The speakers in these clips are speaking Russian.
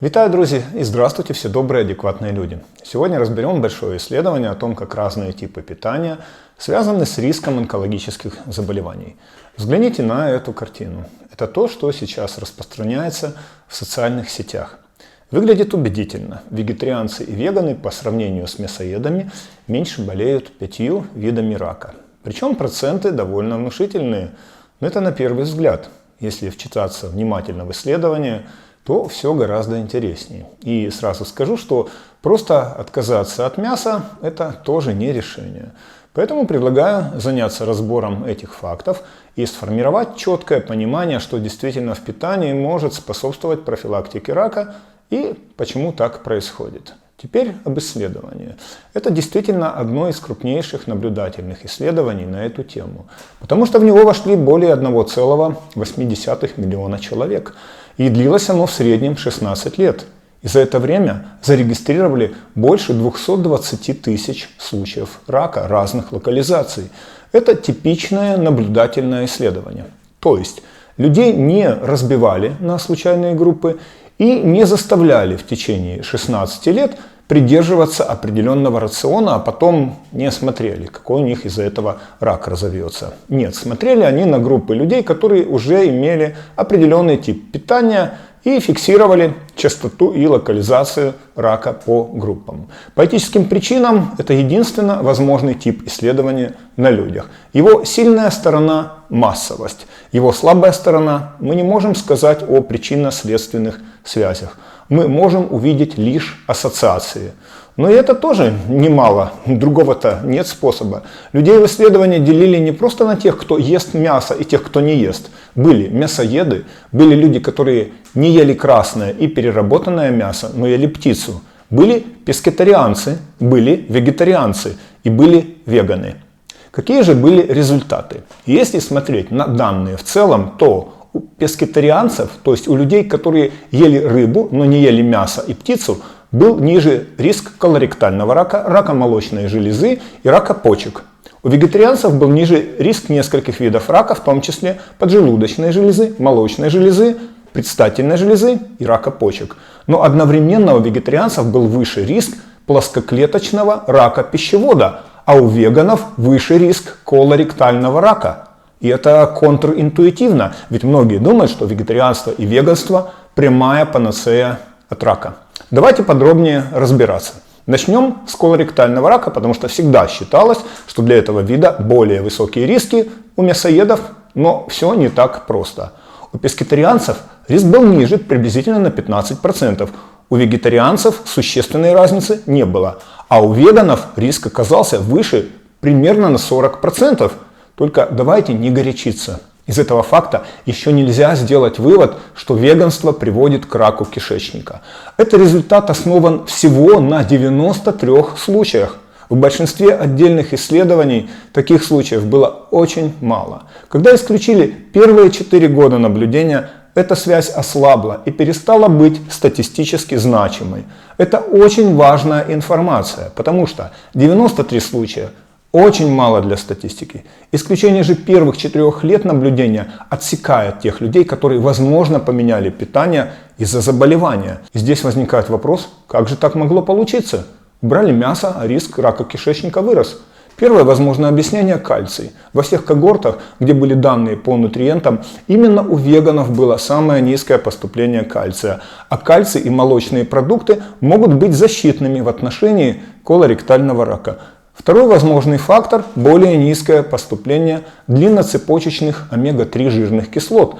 Витаю, друзья, и здравствуйте, все добрые, адекватные люди. Сегодня разберем большое исследование о том, как разные типы питания связаны с риском онкологических заболеваний. Взгляните на эту картину. Это то, что сейчас распространяется в социальных сетях. Выглядит убедительно. Вегетарианцы и веганы по сравнению с мясоедами меньше болеют 5 видами рака. Причем проценты довольно внушительные. Но это на первый взгляд. Если вчитаться внимательно в исследование, то все гораздо интереснее. И сразу скажу, что просто отказаться от мяса – это тоже не решение. Поэтому предлагаю заняться разбором этих фактов и сформировать четкое понимание, что действительно в питании может способствовать профилактике рака и почему так происходит. Теперь об исследовании. Это действительно одно из крупнейших наблюдательных исследований на эту тему, потому что в него вошли более 1,8 миллиона человек, и длилось оно в среднем 16 лет. И за это время зарегистрировали больше 220 тысяч случаев рака разных локализаций. Это типичное наблюдательное исследование. То есть людей не разбивали на случайные группы и не заставляли в течение 16 лет придерживаться определенного рациона, а потом не смотрели, какой у них из-за этого рак разовьется. Нет, смотрели они на группы людей, которые уже имели определенный тип питания и фиксировали частоту и локализацию рака по группам. По этическим причинам это единственно возможный тип исследования на людях. Его сильная сторона – массовость. Его слабая сторона – мы не можем сказать о причинно-следственных связях. Мы можем увидеть лишь ассоциации. Но и это тоже немало, другого-то нет способа. Людей в исследовании делили не просто на тех, кто ест мясо, и тех, кто не ест. Были мясоеды, были люди, которые не ели красное и переработанное мясо, но ели птицу. Были пескетарианцы, были вегетарианцы и были веганы. Какие же были результаты? Если смотреть на данные в целом, то у пескетарианцев, то есть у людей, которые ели рыбу, но не ели мясо и птицу, был ниже риск колоректального рака, рака молочной железы и рака почек. У вегетарианцев был ниже риск нескольких видов рака, в том числе поджелудочной железы, молочной железы, предстательной железы и рака почек. Но одновременно у вегетарианцев был выше риск плоскоклеточного рака пищевода, а у веганов выше риск колоректального рака. И это контринтуитивно, ведь многие думают, что вегетарианство и веганство – прямая панацея от рака. Давайте подробнее разбираться. Начнем с колоректального рака, потому что всегда считалось, что для этого вида более высокие риски у мясоедов, но все не так просто. У пескетарианцев риск был ниже приблизительно на 15%, у вегетарианцев существенной разницы не было, а у веганов риск оказался выше примерно на 40%. Только давайте не горячиться. Из этого факта еще нельзя сделать вывод, что веганство приводит к раку кишечника. Этот результат основан всего на 93 случаях. В большинстве отдельных исследований таких случаев было очень мало. Когда исключили первые 4 года наблюдения, эта связь ослабла и перестала быть статистически значимой. Это очень важная информация, потому что 93 случая очень мало для статистики. Исключение же первых 4 лет наблюдения отсекает тех людей, которые, возможно, поменяли питание из-за заболевания. И здесь возникает вопрос, как же так могло получиться? Брали мясо, а риск рака кишечника вырос. Первое возможное объяснение – кальций. Во всех когортах, где были данные по нутриентам, именно у веганов было самое низкое поступление кальция. А кальций и молочные продукты могут быть защитными в отношении колоректального рака. Второй возможный фактор – более низкое поступление длинноцепочечных омега-3 жирных кислот.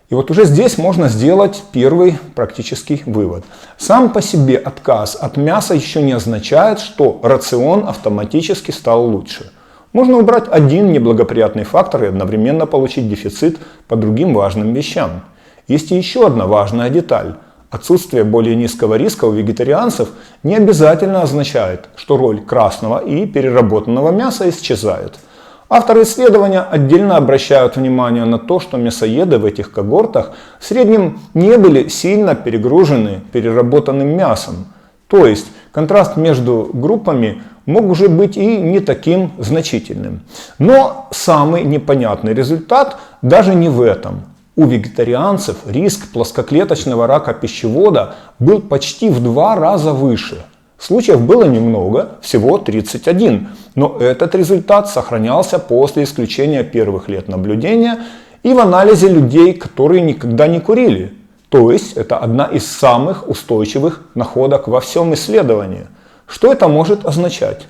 И вот уже здесь можно сделать первый практический вывод. Сам по себе отказ от мяса еще не означает, что рацион автоматически стал лучше. Можно убрать один неблагоприятный фактор и одновременно получить дефицит по другим важным вещам. Есть и еще одна важная деталь. Отсутствие более низкого риска у вегетарианцев не обязательно означает, что роль красного и переработанного мяса исчезает. Авторы исследования отдельно обращают внимание на то, что мясоеды в этих когортах в среднем не были сильно перегружены переработанным мясом. То есть контраст между группами мог уже быть и не таким значительным. Но самый непонятный результат даже не в этом. У вегетарианцев риск плоскоклеточного рака пищевода был почти в 2 раза выше. Случаев было немного, всего 31, но этот результат сохранялся после исключения первых лет наблюдения и в анализе людей, которые никогда не курили. То есть это одна из самых устойчивых находок во всем исследовании. Что это может означать?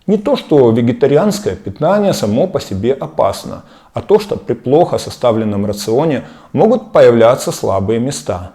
Не то, что вегетарианское питание само по себе опасно, а то, что при плохо составленном рационе могут появляться слабые места.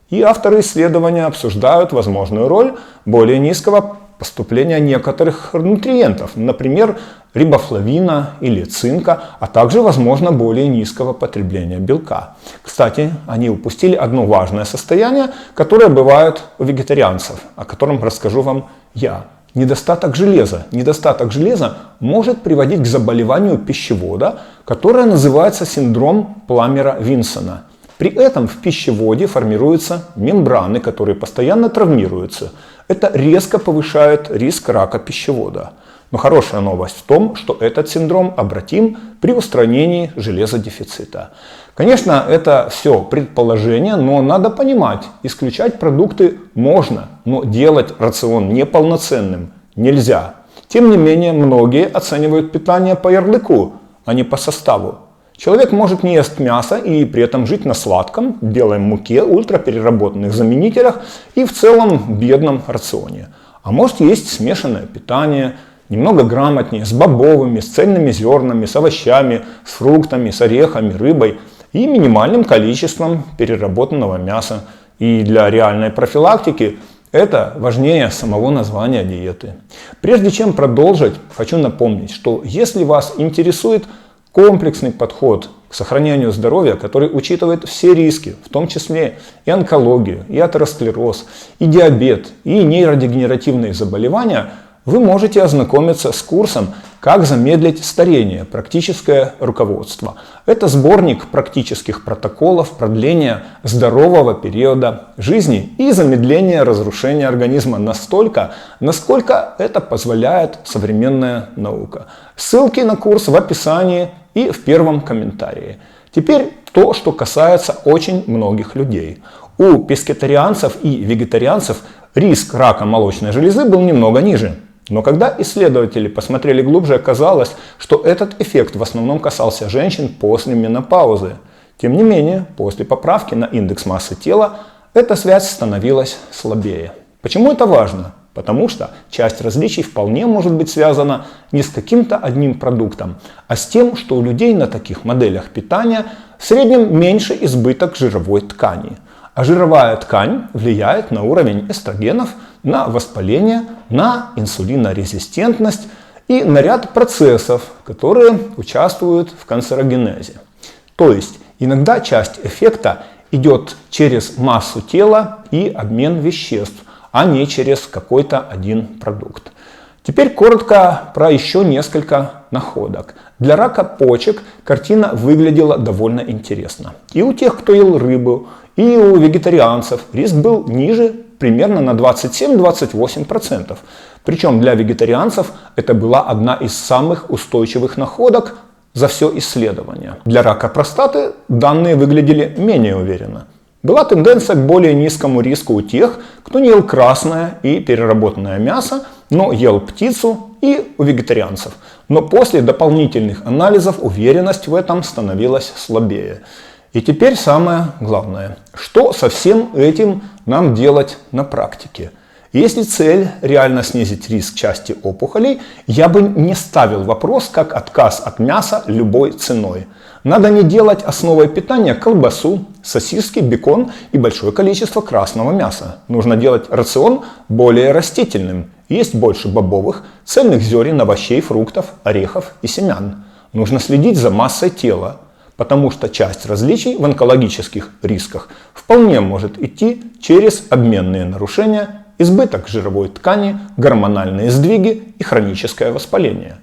И авторы исследования обсуждают возможную роль более низкого поступления некоторых нутриентов, например, рибофлавина или цинка, а также, возможно, более низкого потребления белка. Кстати, они упустили одно важное состояние, которое бывает у вегетарианцев, о котором расскажу вам я. Недостаток железа. Недостаток железа может приводить к заболеванию пищевода, которое называется синдром Пламмера-Винсона. При этом в пищеводе формируются мембраны, которые постоянно травмируются. Это резко повышает риск рака пищевода. Но хорошая новость в том, что этот синдром обратим при устранении железодефицита. Конечно, это все предположение, но надо понимать, исключать продукты можно, но делать рацион неполноценным нельзя. Тем не менее, многие оценивают питание по ярлыку, а не по составу. Человек может не есть мясо и при этом жить на сладком, белой муке, ультрапереработанных заменителях и в целом бедном рационе. А может есть смешанное питание, немного грамотнее, с бобовыми, с цельными зернами, с овощами, с фруктами, с орехами, рыбой и минимальным количеством переработанного мяса. И для реальной профилактики это важнее самого названия диеты. Прежде чем продолжить, хочу напомнить, что если вас интересует комплексный подход к сохранению здоровья, который учитывает все риски, в том числе и онкологию, и атеросклероз, и диабет, и нейродегенеративные заболевания, вы можете ознакомиться с курсом «Как замедлить старение. Практическое руководство». Это сборник практических протоколов продления здорового периода жизни и замедления разрушения организма настолько, насколько это позволяет современная наука. Ссылки на курс в описании и в первом комментарии. Теперь то, что касается очень многих людей. У пескетарианцев и вегетарианцев риск рака молочной железы был немного ниже. Но когда исследователи посмотрели глубже, оказалось, что этот эффект в основном касался женщин после менопаузы. Тем не менее, после поправки на индекс массы тела, эта связь становилась слабее. Почему это важно? Потому что часть различий вполне может быть связана не с каким-то одним продуктом, а с тем, что у людей на таких моделях питания в среднем меньше избыток жировой ткани. А жировая ткань влияет на уровень эстрогенов, на воспаление, на инсулинорезистентность и на ряд процессов, которые участвуют в канцерогенезе. То есть иногда часть эффекта идет через массу тела и обмен веществ, а не через какой-то один продукт. Теперь коротко про еще несколько находок. Для рака почек картина выглядела довольно интересно. И у тех, кто ел рыбу, и у вегетарианцев риск был ниже примерно на 27-28%. Причем для вегетарианцев это была одна из самых устойчивых находок за все исследование. Для рака простаты данные выглядели менее уверенно. Была тенденция к более низкому риску у тех, кто не ел красное и переработанное мясо, но ел птицу, и у вегетарианцев. Но после дополнительных анализов уверенность в этом становилась слабее. И теперь самое главное. Что со всем этим нам делать на практике? Если цель реально снизить риск части опухолей, я бы не ставил вопрос как отказ от мяса любой ценой. Надо не делать основой питания колбасу, сосиски, бекон и большое количество красного мяса. Нужно делать рацион более растительным. Есть больше бобовых, цельных зерен, овощей, фруктов, орехов и семян. Нужно следить за массой тела, потому что часть различий в онкологических рисках вполне может идти через обменные нарушения, избыток жировой ткани, гормональные сдвиги и хроническое воспаление.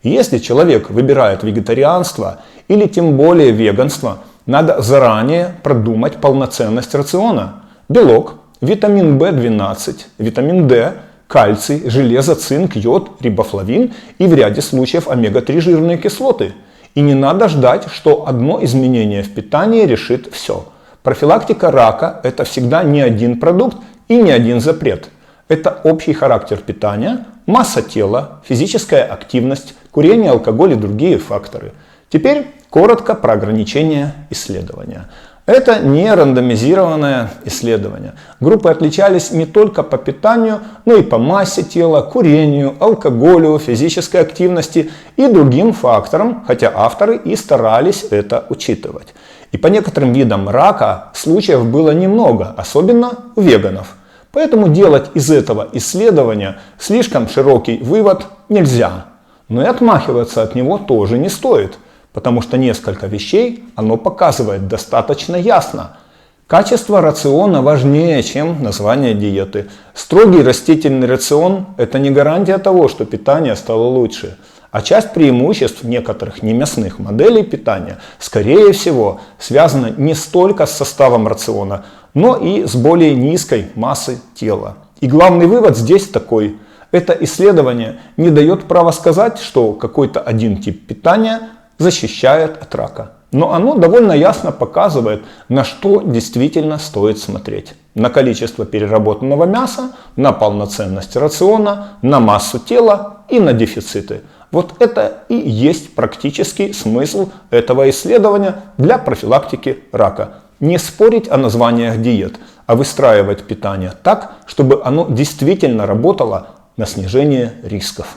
Если человек выбирает вегетарианство или тем более веганство, надо заранее продумать полноценность рациона. Белок, витамин В12, витамин D, кальций, железо, цинк, йод, рибофлавин и в ряде случаев омега-3 жирные кислоты. И не надо ждать, что одно изменение в питании решит все. Профилактика рака – это всегда не один продукт и не один запрет. Это общий характер питания, масса тела, физическая активность, курение, алкоголь и другие факторы. Теперь коротко про ограничения исследования. Это не рандомизированное исследование. Группы отличались не только по питанию, но и по массе тела, курению, алкоголю, физической активности и другим факторам, хотя авторы и старались это учитывать. И по некоторым видам рака случаев было немного, особенно у веганов. Поэтому делать из этого исследования слишком широкий вывод нельзя. Но и отмахиваться от него тоже не стоит. Потому что несколько вещей оно показывает достаточно ясно. Качество рациона важнее, чем название диеты. Строгий растительный рацион – это не гарантия того, что питание стало лучше. А часть преимуществ некоторых немясных моделей питания, скорее всего, связана не столько с составом рациона, но и с более низкой массой тела. И главный вывод здесь такой. Это исследование не дает права сказать, что какой-то один тип питания защищает от рака. Но оно довольно ясно показывает, на что действительно стоит смотреть. На количество переработанного мяса, на полноценность рациона, на массу тела и на дефициты. Вот это и есть практический смысл этого исследования для профилактики рака. Не спорить о названиях диет, а выстраивать питание так, чтобы оно действительно работало на снижение рисков.